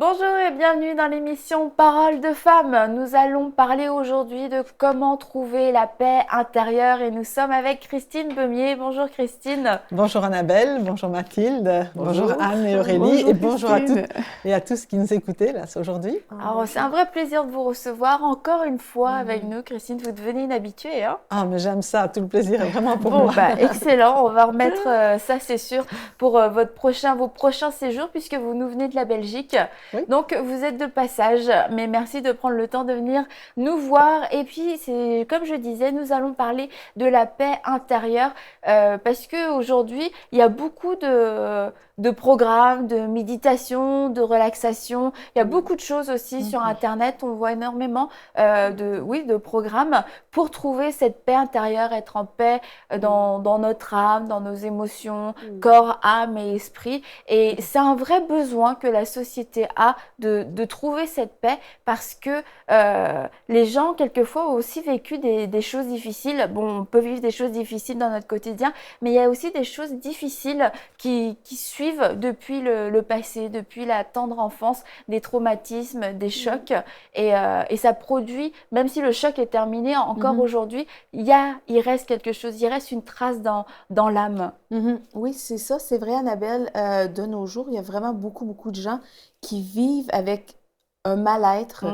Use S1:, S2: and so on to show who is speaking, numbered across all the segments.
S1: Bonjour et bienvenue dans l'émission Paroles de femmes. Nous allons parler aujourd'hui de comment trouver la paix intérieure et nous sommes avec Christine Beumier. Bonjour Christine.
S2: Bonjour Annabelle, bonjour Mathilde, bonjour Anne et Aurélie
S1: Bonjour,
S2: et bonjour à
S1: Christine.
S2: toutes et à tous qui nous écoutez là aujourd'hui.
S1: Alors c'est un vrai plaisir de vous recevoir encore une fois avec nous. Christine, vous devenez une habituée, hein?
S2: Ah mais j'aime ça, tout le plaisir est vraiment pour
S1: Bon,
S2: moi.
S1: excellent. On va remettre ça, c'est sûr, pour vos prochains séjours puisque vous nous venez de la Belgique.
S2: Oui.
S1: Donc, vous êtes de passage, mais merci de prendre le temps de venir nous voir. Et puis, c'est comme je disais, nous allons parler de la paix intérieure parce qu'aujourd'hui, il y a beaucoup de programmes, de méditation, de relaxation. Il y a beaucoup de choses aussi sur Internet. On voit énormément de programmes pour trouver cette paix intérieure, être en paix dans notre âme, dans nos émotions, corps, âme et esprit. Et c'est un vrai besoin que la société a de trouver cette paix parce que les gens, quelquefois, ont aussi vécu des choses difficiles. Bon, on peut vivre des choses difficiles dans notre quotidien, mais il y a aussi des choses difficiles qui suivent depuis le passé, depuis la tendre enfance, des traumatismes, des chocs. Et ça produit, même si le choc est terminé, encore aujourd'hui, il reste quelque chose, il reste une trace dans l'âme.
S3: Oui, c'est ça, c'est vrai, Annabelle. De nos jours, il y a vraiment beaucoup de gens qui vivent avec un mal-être,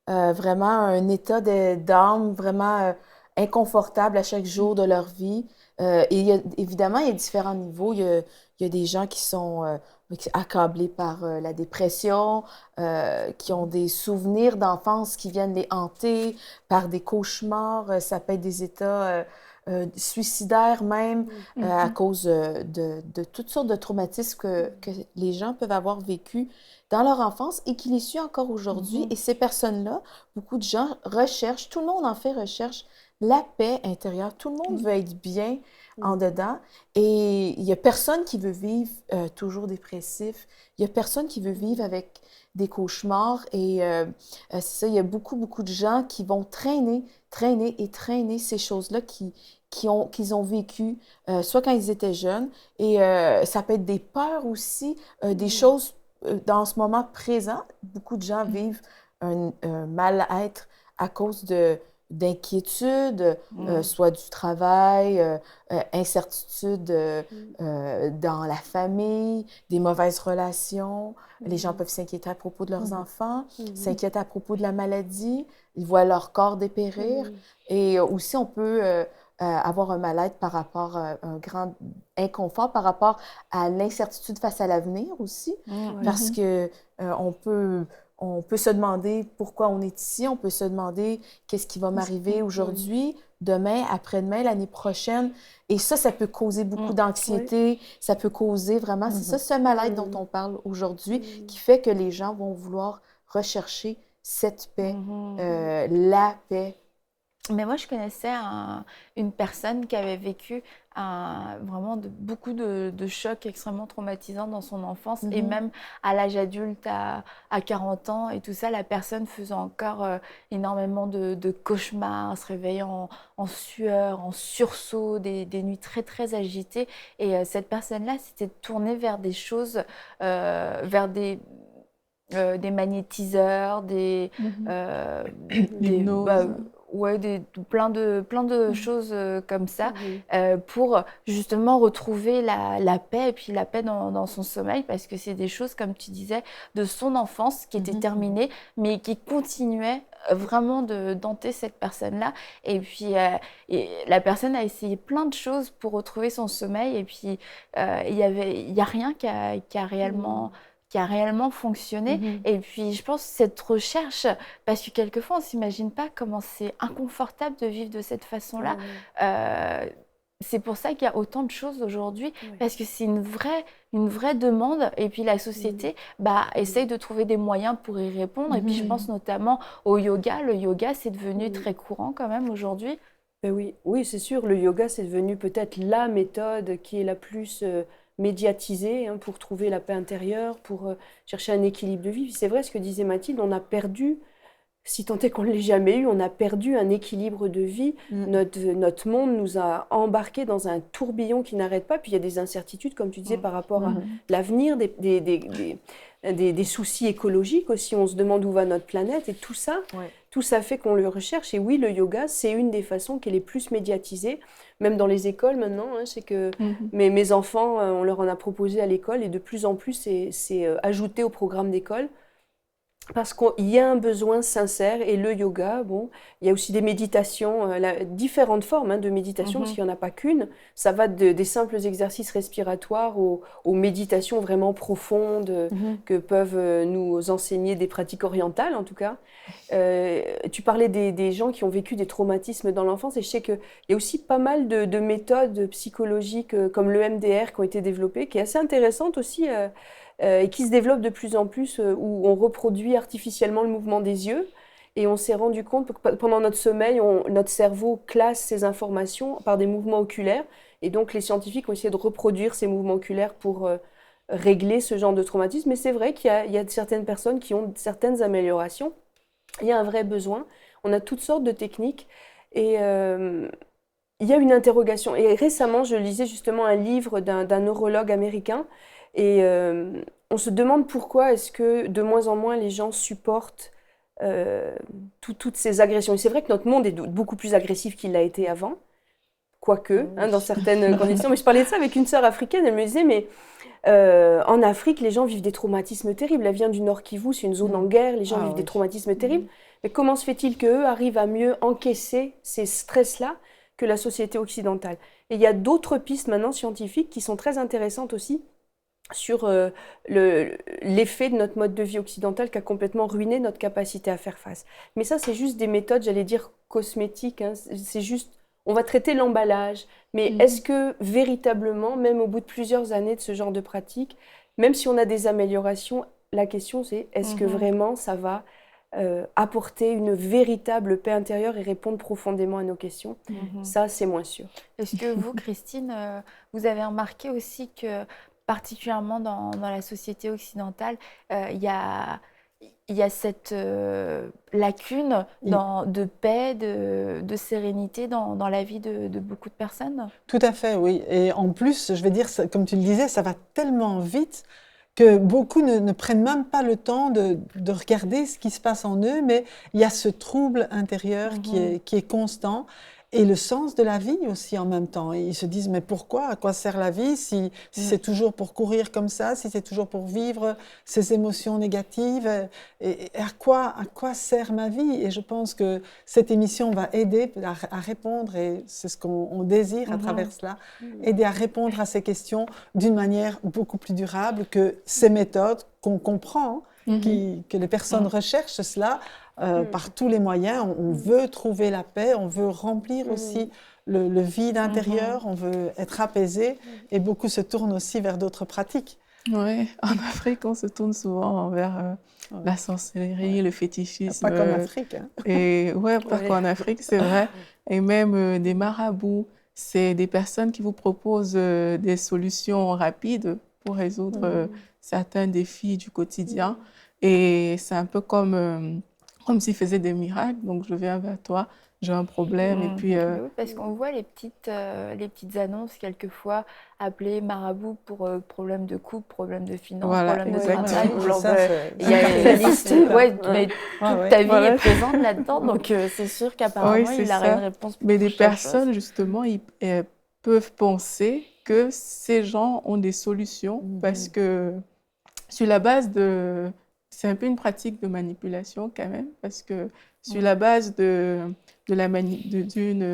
S3: vraiment un état d'âme vraiment inconfortable à chaque jour de leur vie. Évidemment, il y a différents niveaux. Il y a des gens qui sont accablés par la dépression, qui ont des souvenirs d'enfance qui viennent les hanter, par des cauchemars. Ça peut être des états suicidaires même, à cause de toutes sortes de traumatismes que les gens peuvent avoir vécu dans leur enfance et qui les suivent encore aujourd'hui. Et ces personnes-là, beaucoup de gens recherchent, tout le monde en fait recherche la paix intérieure. Tout le monde veut être bien en dedans. Et il n'y a personne qui veut vivre toujours dépressif. Il n'y a personne qui veut vivre avec des cauchemars. Et c'est ça, il y a beaucoup de gens qui vont traîner ces choses-là qu'ils ont vécues, soit quand ils étaient jeunes. Et ça peut être des peurs aussi, des choses dans ce moment présent. Beaucoup de gens vivent un mal-être à cause d'inquiétude, soit du travail, incertitude dans la famille, des mauvaises relations. Les gens peuvent s'inquiéter à propos de leurs enfants, s'inquiéter à propos de la maladie, ils voient leur corps dépérir. Et aussi, on peut avoir un mal-être par rapport à un grand inconfort, par rapport à l'incertitude face à l'avenir aussi, parce que on peut se demander pourquoi on est ici, on peut se demander qu'est-ce qui va m'arriver aujourd'hui, demain, après-demain, l'année prochaine. Et ça peut causer beaucoup d'anxiété, ça peut causer vraiment, c'est ça, ce mal-être dont on parle aujourd'hui, qui fait que les gens vont vouloir rechercher cette paix, la paix.
S1: Mais moi, je connaissais une personne qui avait vécu vraiment beaucoup de chocs extrêmement traumatisants dans son enfance et même à l'âge adulte, à 40 ans et tout ça, la personne faisait encore énormément de cauchemars, se réveillant en sueur, en sursaut, des nuits très agitées. Et cette personne-là s'était tournée vers des choses, vers des magnétiseurs, plein de choses comme ça pour justement retrouver la paix et puis la paix dans son sommeil parce que c'est des choses, comme tu disais, de son enfance qui étaient terminées mais qui continuaient vraiment d'hanter cette personne-là. Et puis, et la personne a essayé plein de choses pour retrouver son sommeil et puis il y a rien qui a réellement fonctionné. Et puis, je pense cette recherche, parce que quelquefois, on ne s'imagine pas comment c'est inconfortable de vivre de cette façon-là. C'est pour ça qu'il y a autant de choses aujourd'hui, parce que c'est une vraie demande. Et puis, la société essaye de trouver des moyens pour y répondre. Et puis, je pense notamment au yoga. Le yoga, c'est devenu très courant quand même aujourd'hui.
S4: Ben oui, c'est sûr. Le yoga, c'est devenu peut-être la méthode qui est la plus médiatisée pour trouver la paix intérieure, pour chercher un équilibre de vie. C'est vrai ce que disait Mathilde, on a perdu, si tant est qu'on ne l'ait jamais eu, on a perdu un équilibre de vie. Notre monde nous a embarqués dans un tourbillon qui n'arrête pas. Puis il y a des incertitudes, comme tu disais, par rapport à l'avenir, des soucis écologiques aussi. On se demande où va notre planète et tout ça.
S3: Ouais.
S4: Tout ça fait qu'on le recherche. Et oui, le yoga, c'est une des façons qui est les plus médiatisées, même dans les écoles maintenant. C'est que mes enfants, on leur en a proposé à l'école et de plus en plus, c'est ajouté au programme d'école. Parce qu'il y a un besoin sincère et le yoga, bon, il y a aussi des méditations, différentes formes de méditation, parce qu'il n'y en a pas qu'une. Ça va des simples exercices respiratoires aux méditations vraiment profondes que peuvent nous enseigner des pratiques orientales, en tout cas. Tu parlais des gens qui ont vécu des traumatismes dans l'enfance, et je sais qu'il y a aussi pas mal de méthodes psychologiques comme le MDR qui ont été développées, qui est assez intéressante aussi, et qui se développe de plus en plus, où on reproduit artificiellement le mouvement des yeux. Et on s'est rendu compte que pendant notre sommeil, notre cerveau classe ces informations par des mouvements oculaires. Et donc, les scientifiques ont essayé de reproduire ces mouvements oculaires pour régler ce genre de traumatisme. Mais c'est vrai qu'il y a certaines personnes qui ont certaines améliorations. Il y a un vrai besoin. On a toutes sortes de techniques. Et il y a une interrogation. Et récemment, je lisais justement un livre d'un neurologue américain. Et on se demande pourquoi est-ce que de moins en moins les gens supportent toutes ces agressions. Et c'est vrai que notre monde est beaucoup plus agressif qu'il l'a été avant, quoique, dans certaines conditions. Mais je parlais de ça avec une sœur africaine, elle me disait, mais en Afrique, les gens vivent des traumatismes terribles. Elle vient du Nord Kivu, c'est une zone en guerre, les gens vivent des traumatismes terribles. Mais comment se fait-il qu'eux arrivent à mieux encaisser ces stress-là que la société occidentale? Et il y a d'autres pistes maintenant scientifiques qui sont très intéressantes aussi, sur l'effet de notre mode de vie occidental qui a complètement ruiné notre capacité à faire face. Mais ça, c'est juste des méthodes, j'allais dire, cosmétiques. C'est juste, on va traiter l'emballage. Mais est-ce que, véritablement, même au bout de plusieurs années de ce genre de pratique, même si on a des améliorations, la question c'est, est-ce que vraiment ça va apporter une véritable paix intérieure et répondre profondément à nos questions? Ça, c'est moins sûr.
S1: Est-ce que vous, Christine, vous avez remarqué aussi que particulièrement dans la société occidentale, il y a cette lacune de paix, de sérénité dans la vie de beaucoup de personnes?
S2: Tout à fait, oui. Et en plus, je vais dire, comme tu le disais, ça va tellement vite que beaucoup ne prennent même pas le temps de regarder ce qui se passe en eux, mais il y a ce trouble intérieur qui est constant. Et le sens de la vie aussi en même temps. Et ils se disent, mais pourquoi? À quoi sert la vie si c'est toujours pour courir comme ça, si c'est toujours pour vivre ces émotions négatives? Et à quoi sert ma vie? Et je pense que cette émission va aider à répondre, et c'est ce qu'on désire à travers cela, aider à répondre à ces questions d'une manière beaucoup plus durable que ces méthodes qu'on comprend, que les personnes recherchent cela. Par tous les moyens, on veut trouver la paix, on veut remplir aussi le vide intérieur, on veut être apaisé, et beaucoup se tournent aussi vers d'autres pratiques.
S5: Oui, en Afrique, on se tourne souvent vers la sorcellerie, le fétichisme.
S2: Pas qu'en Afrique. Hein.
S5: Et pas qu'en Afrique, c'est vrai. Et même des marabouts, c'est des personnes qui vous proposent des solutions rapides pour résoudre certains défis du quotidien. Et c'est un peu comme s'ils faisaient des miracles. Donc, je viens vers toi, j'ai un problème. Et puis,
S1: Oui, parce qu'on voit les petites annonces, quelquefois, appelées marabout pour problème de couple, problème de finances, problème de travail. Il y a une liste, mais toute ta vie est présente là-dedans. Donc, c'est sûr qu'apparemment, il a une réponse pour
S5: mais des
S1: chaque
S5: personnes,
S1: chose.
S5: justement, ils peuvent penser que ces gens ont des solutions parce que sur la base de... C'est un peu une pratique de manipulation quand même, parce que sur la base d'une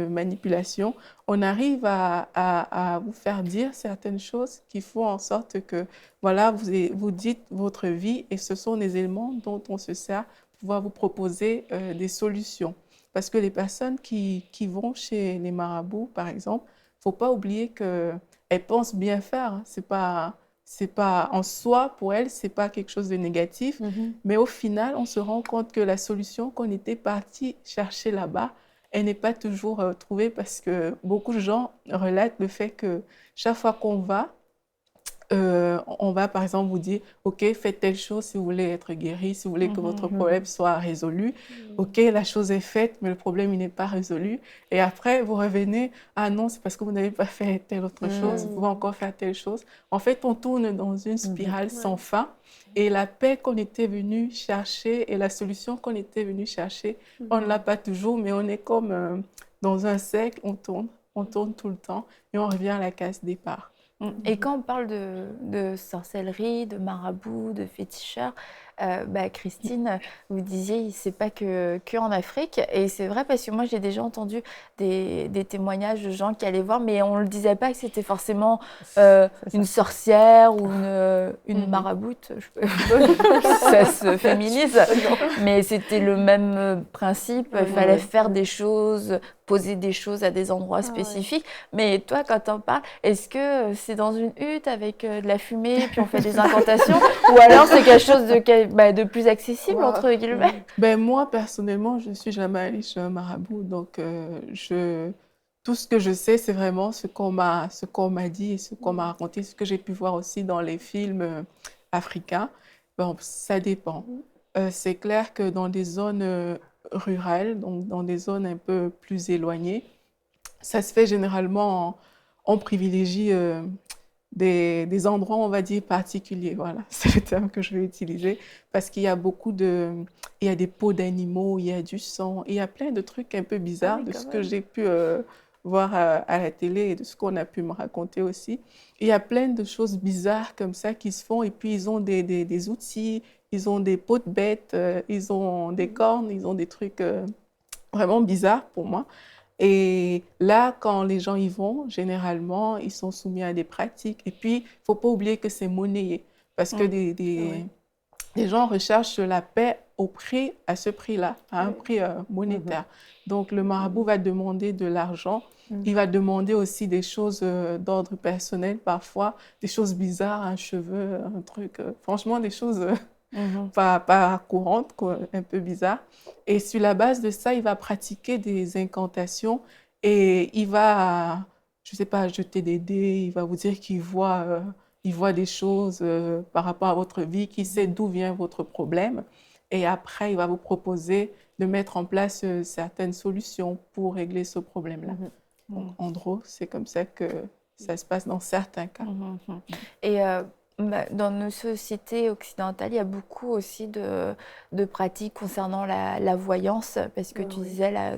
S5: manipulation, on arrive à vous faire dire certaines choses qui font en sorte que, voilà, vous dites votre vie et ce sont des éléments dont on se sert pour pouvoir vous proposer des solutions. Parce que les personnes qui vont chez les marabouts, par exemple, il ne faut pas oublier qu'elles pensent bien faire, hein. C'est pas en soi, pour elle, c'est pas quelque chose de négatif, mais au final, on se rend compte que la solution qu'on était parti chercher là-bas, elle n'est pas toujours trouvée, parce que beaucoup de gens relatent le fait que chaque fois qu'on va on va par exemple vous dire, OK, faites telle chose si vous voulez être guéri, si vous voulez que votre problème soit résolu. OK, la chose est faite, mais le problème, il n'est pas résolu. Et après, vous revenez, ah non, c'est parce que vous n'avez pas fait telle autre chose, vous pouvez encore faire telle chose. En fait, on tourne dans une spirale sans fin. Et la paix qu'on était venu chercher et la solution qu'on était venu chercher, on ne l'a pas toujours, mais on est comme dans un cercle, on tourne tout le temps et on revient à la case départ.
S1: Et quand on parle de sorcellerie, de marabout, de féticheurs, Christine, vous disiez, c'est pas que en Afrique. Et c'est vrai parce que moi, j'ai déjà entendu des témoignages de gens qui allaient voir, mais on ne le disait pas que c'était forcément une sorcière ou une maraboute. Ça se féminise. Mais c'était le même principe. Il fallait faire des choses, poser des choses à des endroits spécifiques. Mais toi, quand t'en parles, est-ce que c'est dans une hutte avec de la fumée, puis on fait des incantations, ou alors c'est quelque chose de plus accessible, entre guillemets?
S5: Moi, personnellement, je ne suis jamais allée chez un marabout. Donc, tout ce que je sais, c'est vraiment ce qu'on m'a dit et ce qu'on m'a raconté, ce que j'ai pu voir aussi dans les films africains. Bon, ça dépend. C'est clair que dans des zones rurales, donc dans des zones un peu plus éloignées, ça se fait généralement, on privilégie des endroits, on va dire, particuliers. Voilà, c'est le terme que je vais utiliser, parce qu'il y a il y a des peaux d'animaux, il y a du sang, il y a plein de trucs un peu bizarres de ce que j'ai pu voir à la télé et de ce qu'on a pu me raconter aussi. Il y a plein de choses bizarres comme ça qui se font, et puis ils ont des outils, ils ont des peaux de bêtes, ils ont des cornes, ils ont des trucs vraiment bizarres pour moi. Et là, quand les gens y vont, généralement, ils sont soumis à des pratiques. Et puis, il ne faut pas oublier que c'est monnayé, parce que des gens recherchent la paix à ce prix-là, à un prix monétaire. Donc, le marabout va demander de l'argent. Il va demander aussi des choses d'ordre personnel, parfois, des choses bizarres, un cheveu, un truc, franchement, des choses pas courantes, quoi, un peu bizarres. Et sur la base de ça, il va pratiquer des incantations et il va, je ne sais pas, jeter des dés, il va vous dire qu'il voit des choses par rapport à votre vie, qu'il sait d'où vient votre problème. Et après, il va vous proposer de mettre en place certaines solutions pour régler ce problème-là. Donc, en gros, c'est comme ça que ça se passe dans certains cas.
S1: Et dans nos sociétés occidentales, il y a beaucoup aussi de pratiques concernant la voyance, parce que tu disais, là,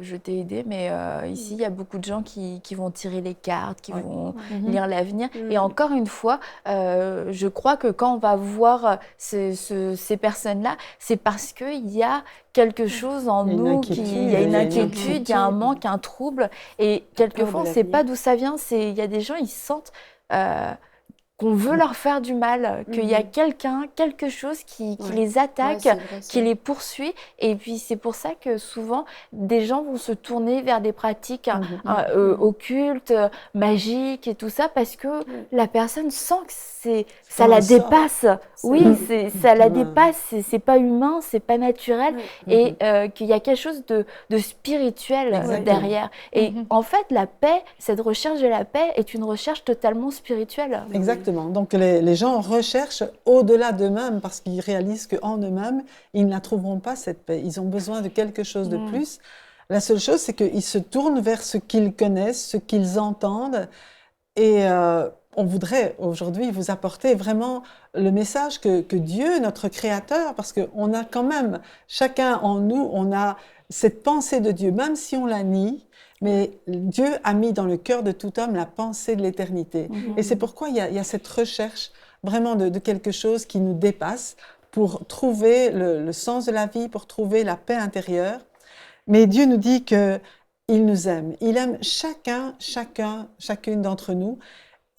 S1: je t'ai aidé, mais ici, il y a beaucoup de gens qui vont tirer les cartes, qui vont lire l'avenir. Et encore une fois, je crois que quand on va voir ces personnes-là, c'est parce qu'il y a quelque chose en nous, il y a une inquiétude, il y a un manque, un trouble. Et quelquefois, on ne sait pas d'où ça vient. Il y a des gens, ils sentent qu'on veut leur faire du mal, qu'il y a quelque chose qui les attaque, qui les poursuit. Et puis, c'est pour ça que souvent, des gens vont se tourner vers des pratiques occultes, magiques et tout ça, parce que la personne sent que ça la dépasse. Ça la dépasse, c'est pas humain, c'est pas naturel, et qu'il y a quelque chose de spirituel derrière. Et en fait, la paix, cette recherche de la paix est une recherche totalement spirituelle.
S2: Exactement. Donc, les gens recherchent au-delà d'eux-mêmes parce qu'ils réalisent qu'en eux-mêmes, ils ne la trouveront pas, cette paix. Ils ont besoin de quelque chose de plus. La seule chose, c'est qu'ils se tournent vers ce qu'ils connaissent, ce qu'ils entendent. Et on voudrait aujourd'hui vous apporter vraiment le message que Dieu, notre Créateur, parce qu'on a quand même, chacun en nous, on a cette pensée de Dieu, même si on la nie. Mais Dieu a mis dans le cœur de tout homme la pensée de l'éternité. Et c'est pourquoi il y a cette recherche vraiment de quelque chose qui nous dépasse pour trouver le sens de la vie, pour trouver la paix intérieure. Mais Dieu nous dit qu'il nous aime. Il aime chacune d'entre nous.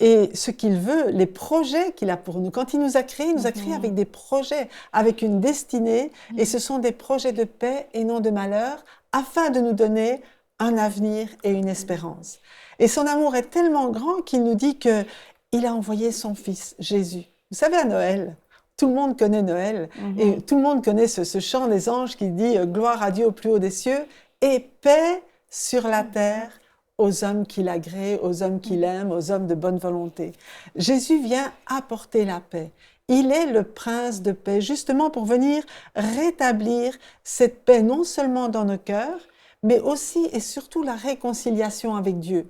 S2: Et ce qu'il veut, les projets qu'il a pour nous. Quand il nous a créés avec des projets, avec une destinée. Et ce sont des projets de paix et non de malheur, afin de nous donner un avenir et une espérance. Et son amour est tellement grand qu'il nous dit qu'il a envoyé son Fils, Jésus. Vous savez, à Noël, tout le monde connaît Noël, et tout le monde connaît ce chant des anges qui dit « Gloire à Dieu au plus haut des cieux et paix sur la terre aux hommes qui l'agréent, aux hommes qui l'aiment, aux hommes de bonne volonté. Jésus vient apporter la paix. Il est le prince de paix, justement pour venir rétablir cette paix non seulement dans nos cœurs, mais aussi et surtout la réconciliation avec Dieu.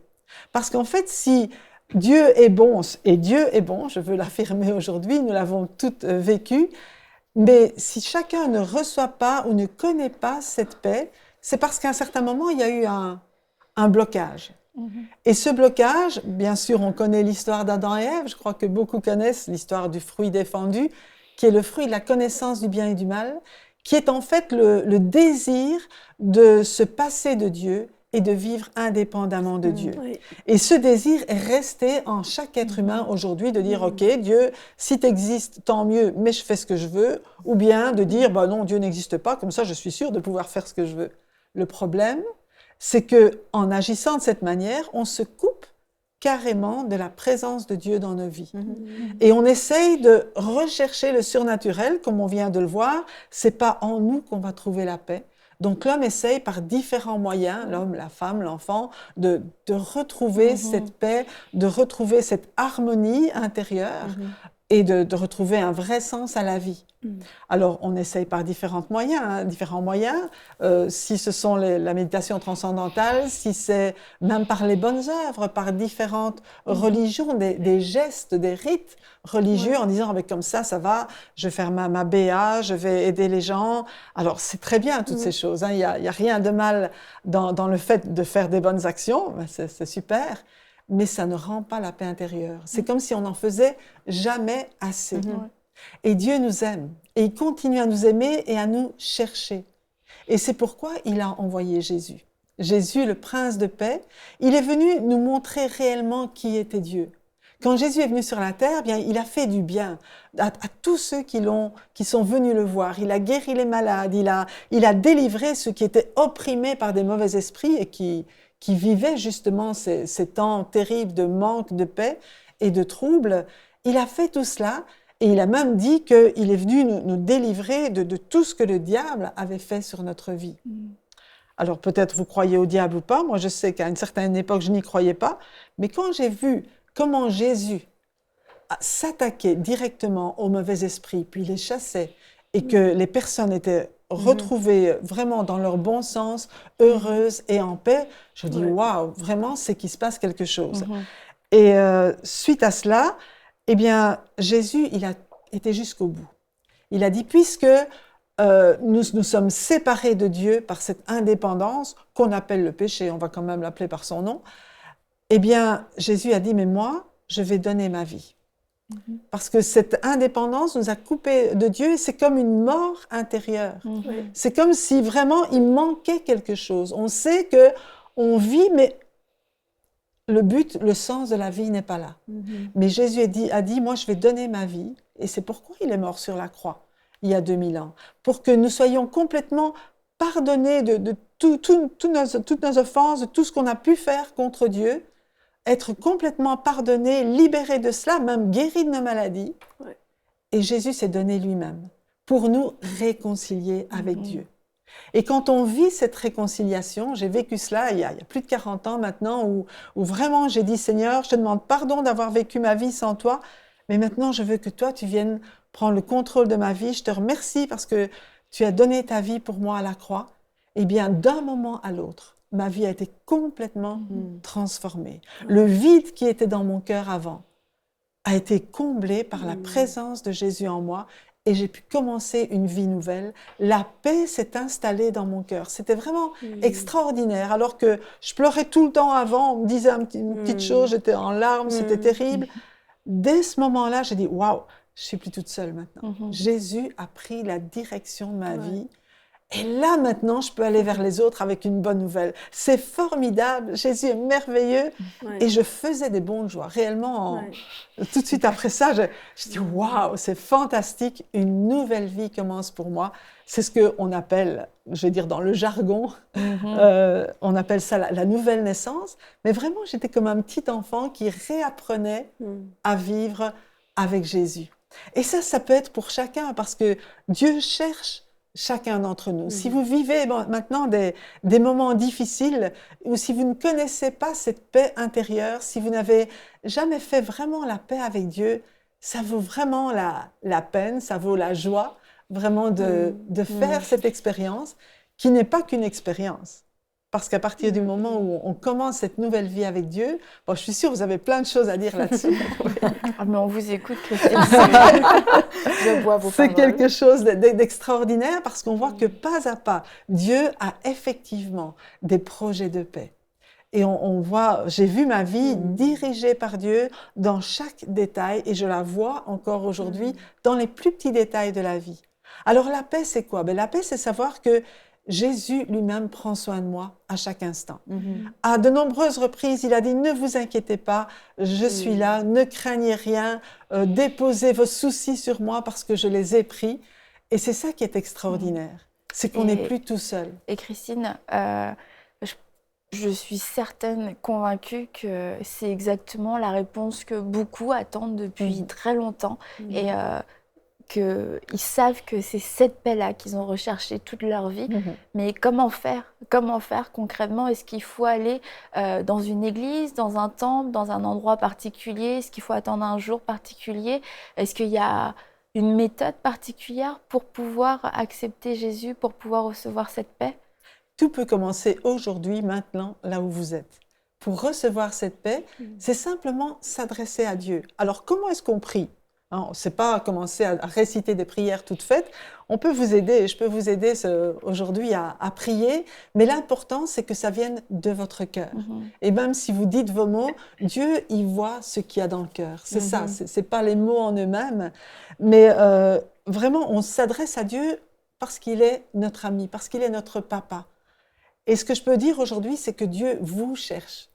S2: Parce qu'en fait, si Dieu est bon, et Dieu est bon, je veux l'affirmer aujourd'hui, nous l'avons toutes vécu, mais si chacun ne reçoit pas ou ne connaît pas cette paix, c'est parce qu'à un certain moment, il y a eu un blocage. Et ce blocage, bien sûr, on connaît l'histoire d'Adam et Ève, je crois que beaucoup connaissent l'histoire du fruit défendu, qui est le fruit de la connaissance du bien et du mal, qui est en fait le désir de se passer de Dieu et de vivre indépendamment de Dieu.
S4: Oui.
S2: Et ce désir est resté en chaque être humain aujourd'hui, de dire, OK, Dieu, si tu existes, tant mieux, mais je fais ce que je veux, ou bien de dire, bah non, Dieu n'existe pas, comme ça je suis sûr de pouvoir faire ce que je veux. Le problème, c'est qu'en agissant de cette manière, on se coupe carrément de la présence de Dieu dans nos vies. Et on essaye de rechercher le surnaturel, comme on vient de le voir, c'est pas en nous qu'on va trouver la paix. Donc l'homme essaye par différents moyens, l'homme, la femme, l'enfant, de retrouver cette paix, de retrouver cette harmonie intérieure et de retrouver un vrai sens à la vie. Alors, on essaye par différents moyens. Si ce sont la méditation transcendantale, si c'est même par les bonnes œuvres, par différentes religions, des gestes, des rites religieux, en disant comme ça va, je vais faire ma BA, je vais aider les gens. Alors, c'est très bien toutes ces choses. Il y a rien de mal dans le fait de faire des bonnes actions, c'est super. Mais ça ne rend pas la paix intérieure. C'est comme si on n'en faisait jamais assez. Et Dieu nous aime. Et il continue à nous aimer et à nous chercher. Et c'est pourquoi il a envoyé Jésus. Jésus, le prince de paix, il est venu nous montrer réellement qui était Dieu. Quand Jésus est venu sur la terre, bien, il a fait du bien à tous ceux qui sont venus le voir. Il a guéri les malades, il a délivré ceux qui étaient opprimés par des mauvais esprits et qui vivaient justement ces temps terribles de manque de paix et de troubles. Il a fait tout cela et il a même dit qu'il est venu nous délivrer de tout ce que le diable avait fait sur notre vie. Alors peut-être vous croyez au diable ou pas, moi je sais qu'à une certaine époque je n'y croyais pas, mais quand j'ai vu comment Jésus s'attaquait directement aux mauvais esprits, puis les chassait, et que les personnes étaient retrouvées vraiment dans leur bon sens, heureuses et en paix, je dis waouh, vraiment c'est qu'il se passe quelque chose. Et suite à cela, eh bien Jésus, il a été jusqu'au bout. Il a dit, puisque nous sommes séparés de Dieu par cette indépendance qu'on appelle le péché, on va quand même l'appeler par son nom, eh bien Jésus a dit, mais moi, je vais donner ma vie. Parce que cette indépendance nous a coupés de Dieu et c'est comme une mort intérieure. C'est comme si vraiment il manquait quelque chose. On sait qu'on vit, mais le but, le sens de la vie n'est pas là. Mais Jésus a dit, moi je vais donner ma vie et c'est pourquoi il est mort sur la croix il y a 2000 ans. Pour que nous soyons complètement pardonnés de toutes nos offenses, de tout ce qu'on a pu faire contre Dieu, être complètement pardonné, libéré de cela, même guéri de nos maladies. Et Jésus s'est donné lui-même pour nous réconcilier avec Dieu. Et quand on vit cette réconciliation, j'ai vécu cela il y a plus de 40 ans maintenant, où vraiment j'ai dit, Seigneur, je te demande pardon d'avoir vécu ma vie sans toi, mais maintenant je veux que toi, tu viennes prendre le contrôle de ma vie. Je te remercie parce que tu as donné ta vie pour moi à la croix. Eh bien, d'un moment à l'autre, ma vie a été complètement transformée. Le vide qui était dans mon cœur avant a été comblé par la présence de Jésus en moi et j'ai pu commencer une vie nouvelle. La paix s'est installée dans mon cœur. C'était vraiment extraordinaire. Alors que je pleurais tout le temps avant, on me disait une petite chose, j'étais en larmes, c'était terrible. Dès ce moment-là, j'ai dit, waouh, je ne suis plus toute seule maintenant. Jésus a pris la direction de ma vie. Et là, maintenant, je peux aller vers les autres avec une bonne nouvelle. C'est formidable, Jésus est merveilleux. Et je faisais des bonds de joie. Réellement, tout de suite après ça, je dis, waouh, c'est fantastique, une nouvelle vie commence pour moi. C'est ce qu'on appelle, je vais dire dans le jargon, on appelle ça la nouvelle naissance. Mais vraiment, j'étais comme un petit enfant qui réapprenait à vivre avec Jésus. Et ça peut être pour chacun, parce que Dieu cherche chacun d'entre nous. Si vous vivez maintenant des moments difficiles ou si vous ne connaissez pas cette paix intérieure, si vous n'avez jamais fait vraiment la paix avec Dieu, ça vaut vraiment la peine, ça vaut la joie vraiment de faire cette expérience qui n'est pas qu'une expérience. Parce qu'à partir du moment où on commence cette nouvelle vie avec Dieu, bon, je suis sûre que vous avez plein de choses à dire là-dessus.
S1: Ah, mais on vous écoute, Christine.
S3: Je bois vos
S2: C'est
S3: paroles.
S2: quelque chose d'extraordinaire parce qu'on voit que pas à pas, Dieu a effectivement des projets de paix. Et on voit, j'ai vu ma vie dirigée par Dieu dans chaque détail et je la vois encore aujourd'hui dans les plus petits détails de la vie. Alors la paix, c'est quoi? La paix, c'est savoir que Jésus lui-même prend soin de moi à chaque instant. À de nombreuses reprises, il a dit « Ne vous inquiétez pas, je suis là, ne craignez rien, déposez vos soucis sur moi parce que je les ai pris. » Et c'est ça qui est extraordinaire, c'est qu'on n'est plus tout seul.
S1: Et Christine, je suis certaine, convaincue que c'est exactement la réponse que beaucoup attendent depuis très longtemps. Et qu'ils savent que c'est cette paix-là qu'ils ont recherchée toute leur vie. Mais comment faire? Comment faire concrètement? Est-ce qu'il faut aller dans une église, dans un temple, dans un endroit particulier? Est-ce qu'il faut attendre un jour particulier? Est-ce qu'il y a une méthode particulière pour pouvoir accepter Jésus, pour pouvoir recevoir cette paix?
S2: Tout peut commencer aujourd'hui, maintenant, là où vous êtes. Pour recevoir cette paix, c'est simplement s'adresser à Dieu. Alors, comment est-ce qu'on prie? On ne sait pas commencer à réciter des prières toutes faites. On peut vous aider, je peux vous aider aujourd'hui à prier, mais l'important, c'est que ça vienne de votre cœur. Et même si vous dites vos mots, Dieu, il voit ce qu'il y a dans le cœur. C'est ça, ce n'est pas les mots en eux-mêmes, mais vraiment, on s'adresse à Dieu parce qu'il est notre ami, parce qu'il est notre papa. Et ce que je peux dire aujourd'hui, c'est que Dieu vous cherche.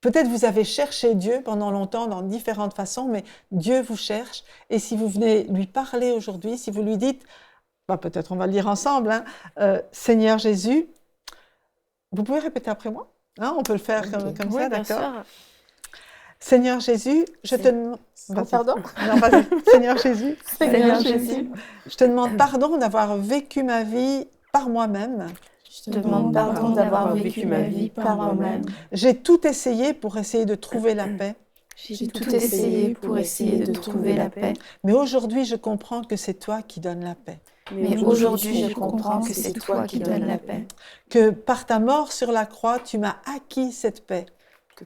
S2: Peut-être vous avez cherché Dieu pendant longtemps dans différentes façons, mais Dieu vous cherche. Et si vous venez lui parler aujourd'hui, si vous lui dites, peut-être on va le lire ensemble, Seigneur Jésus, vous pouvez répéter après moi, on peut le faire comme ça, d'accord? Seigneur Jésus, je te demande...
S3: Pardon?
S2: Non, vas-y. Seigneur Jésus,
S1: Seigneur Jésus,
S2: je te demande pardon d'avoir vécu ma vie par moi-même.
S3: Je te demande pardon d'avoir vécu ma vie par moi-même.
S2: J'ai tout essayé pour essayer de trouver la paix.
S3: J'ai tout essayé pour essayer de trouver la paix.
S2: Mais aujourd'hui, je comprends que c'est toi qui donnes la paix.
S3: Mais aujourd'hui, je comprends que c'est toi qui donnes la paix.
S2: Que par ta mort sur la croix, tu m'as acquis cette paix.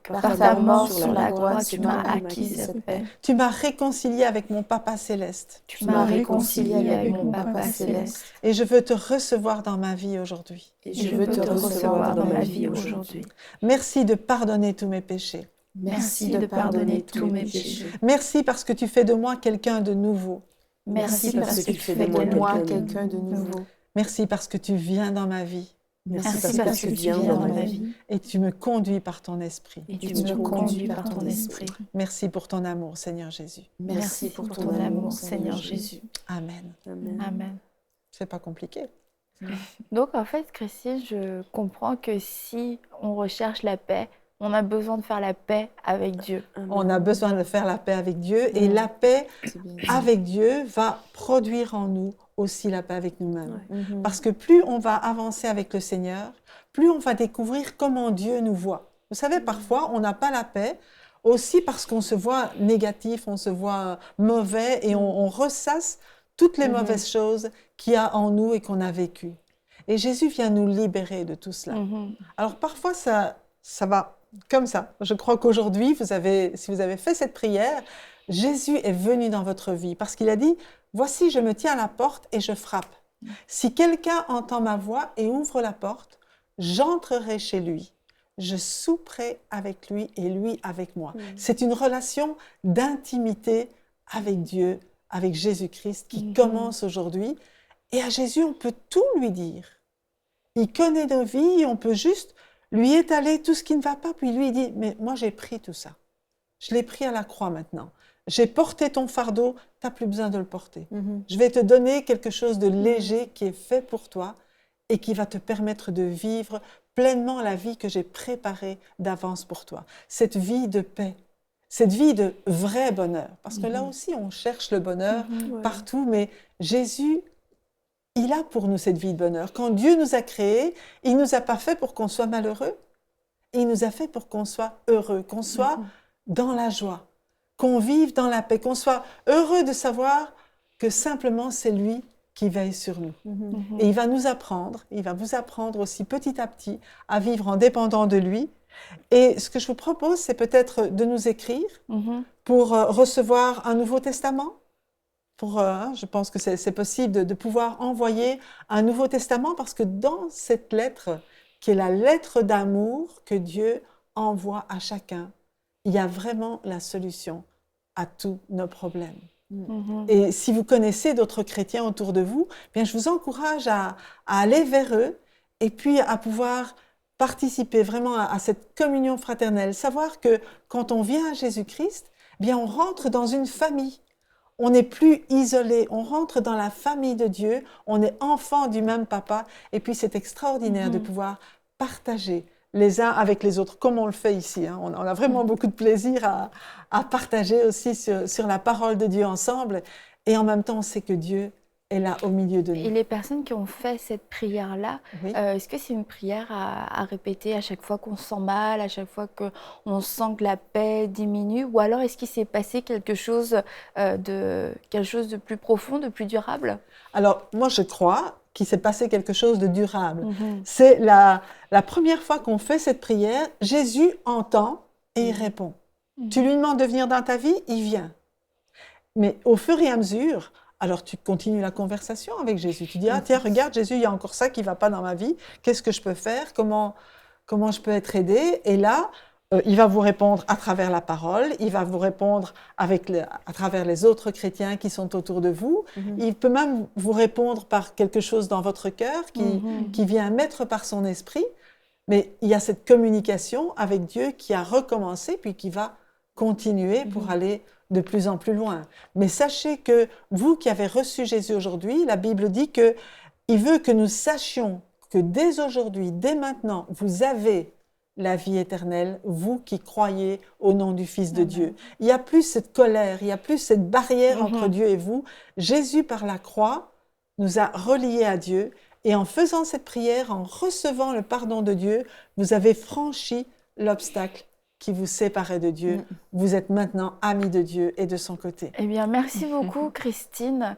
S3: Par ta mort sur la croix, tu m'as acquis cette paix.
S2: Tu m'as réconcilié avec mon Papa céleste.
S3: Tu m'as réconcilié avec mon Papa céleste.
S2: Et je veux te recevoir dans ma vie aujourd'hui.
S3: Et je veux te recevoir dans ma vie aujourd'hui.
S2: Merci de pardonner tous mes péchés.
S3: Merci de pardonner tous mes péchés.
S2: Merci parce que tu fais de moi quelqu'un de nouveau.
S3: Merci parce que tu fais de moi quelqu'un de nouveau.
S2: Merci parce que tu viens dans ma vie.
S3: Merci parce que tu viens dans ma vie.
S2: Et tu me conduis par ton esprit.
S3: Et tu me conduis par ton esprit.
S2: Merci pour ton amour, Seigneur Jésus.
S3: Merci pour ton amour, Seigneur Jésus.
S2: Amen.
S1: Amen.
S2: C'est pas compliqué.
S1: Donc en fait, Christine, je comprends que si on recherche la paix, on a besoin de faire la paix avec Dieu.
S2: On a besoin de faire la paix avec Dieu et la paix avec Dieu va produire en nous aussi la paix avec nous-mêmes. Parce que plus on va avancer avec le Seigneur, plus on va découvrir comment Dieu nous voit. Vous savez, parfois, on n'a pas la paix aussi parce qu'on se voit négatif, on se voit mauvais et on ressasse toutes les mauvaises choses qu'il y a en nous et qu'on a vécues. Et Jésus vient nous libérer de tout cela. Alors parfois, ça va comme ça. Je crois qu'aujourd'hui, si vous avez fait cette prière, Jésus est venu dans votre vie parce qu'il a dit « Voici, je me tiens à la porte et je frappe. Si quelqu'un entend ma voix et ouvre la porte, j'entrerai chez lui. Je souperai avec lui et lui avec moi. » C'est une relation d'intimité avec Dieu, avec Jésus-Christ qui commence aujourd'hui. Et à Jésus, on peut tout lui dire. Il connaît nos vies, on peut juste lui étaler tout ce qui ne va pas, puis lui dit « Mais moi, j'ai pris tout ça. Je l'ai pris à la croix maintenant. J'ai porté ton fardeau, tu n'as plus besoin de le porter. Je vais te donner quelque chose de léger qui est fait pour toi et qui va te permettre de vivre pleinement la vie que j'ai préparée d'avance pour toi. Cette vie de paix, cette vie de vrai bonheur. Parce que là aussi, on cherche le bonheur partout, mais Jésus il a pour nous cette vie de bonheur. Quand Dieu nous a créés, il ne nous a pas fait pour qu'on soit malheureux. Il nous a fait pour qu'on soit heureux, qu'on soit dans la joie, qu'on vive dans la paix, qu'on soit heureux de savoir que simplement c'est lui qui veille sur nous. Et il va nous apprendre, il va vous apprendre aussi petit à petit à vivre en dépendant de lui. Et ce que je vous propose, c'est peut-être de nous écrire pour recevoir un Nouveau Testament. Je pense que c'est possible de pouvoir envoyer un Nouveau Testament parce que dans cette lettre, qui est la lettre d'amour que Dieu envoie à chacun, il y a vraiment la solution à tous nos problèmes. Et si vous connaissez d'autres chrétiens autour de vous, bien, je vous encourage à aller vers eux et puis à pouvoir participer vraiment à cette communion fraternelle. Savoir que quand on vient à Jésus-Christ, bien, on rentre dans une famille. On n'est plus isolé, on rentre dans la famille de Dieu, on est enfant du même papa, et puis c'est extraordinaire de pouvoir partager les uns avec les autres, comme on le fait ici. On a vraiment beaucoup de plaisir à partager aussi sur la parole de Dieu ensemble, et en même temps, on sait que Dieu est là au milieu de nous.
S1: Et les personnes qui ont fait cette prière-là,
S2: Oui.
S1: est-ce que c'est une prière à répéter à chaque fois qu'on se sent mal, à chaque fois qu'on sent que la paix diminue, ou alors est-ce qu'il s'est passé quelque chose de plus profond, de plus durable?
S2: Alors, moi, je crois qu'il s'est passé quelque chose de durable. C'est la première fois qu'on fait cette prière, Jésus entend et il répond. Tu lui demandes de venir dans ta vie, il vient. Mais au fur et à mesure, alors tu continues la conversation avec Jésus. Tu dis, ah tiens, regarde Jésus, il y a encore ça qui ne va pas dans ma vie. Qu'est-ce que je peux faire? Comment je peux être aidé? Et là, il va vous répondre à travers la parole, il va vous répondre à travers les autres chrétiens qui sont autour de vous. Il peut même vous répondre par quelque chose dans votre cœur qui vient mettre par son esprit. Mais il y a cette communication avec Dieu qui a recommencé puis qui va continuer pour aller de plus en plus loin. Mais sachez que vous qui avez reçu Jésus aujourd'hui, la Bible dit qu'il veut que nous sachions que dès aujourd'hui, dès maintenant, vous avez la vie éternelle, vous qui croyez au nom du Fils de Dieu. Il n'y a plus cette colère, il n'y a plus cette barrière entre Dieu et vous. Jésus, par la croix, nous a reliés à Dieu. Et en faisant cette prière, en recevant le pardon de Dieu, vous avez franchi l'obstacle qui vous séparait de Dieu. Vous êtes maintenant amis de Dieu et de son côté.
S1: Eh bien, merci beaucoup, Christine,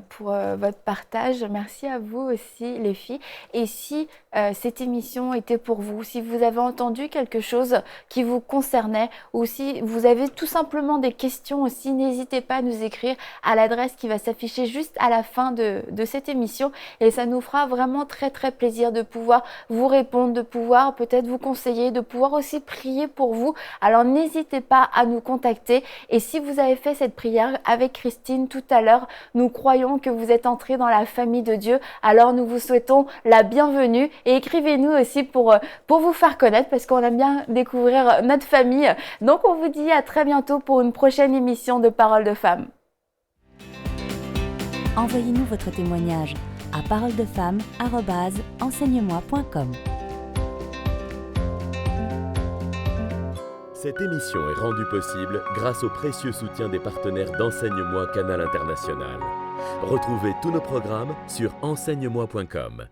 S1: pour votre partage. Merci à vous aussi, les filles. Et si cette émission était pour vous, si vous avez entendu quelque chose qui vous concernait, ou si vous avez tout simplement des questions aussi, n'hésitez pas à nous écrire à l'adresse qui va s'afficher juste à la fin de cette émission. Et ça nous fera vraiment très, très plaisir de pouvoir vous répondre, de pouvoir peut-être vous conseiller, de pouvoir aussi prier pour vous. Alors, n'hésitez pas à nous contacter. Et si vous avez fait cette prière avec Christine tout à l'heure, nous croyons que vous êtes entrés dans la famille de Dieu. Alors nous vous souhaitons la bienvenue et écrivez-nous aussi pour vous faire connaître parce qu'on aime bien découvrir notre famille. Donc on vous dit à très bientôt pour une prochaine émission de Paroles de Femmes.
S6: Envoyez-nous votre témoignage à paroledefemme@enseigne-moi.com.
S7: Cette émission est rendue possible grâce au précieux soutien des partenaires d'Enseigne-moi Canal International. Retrouvez tous nos programmes sur enseigne-moi.com.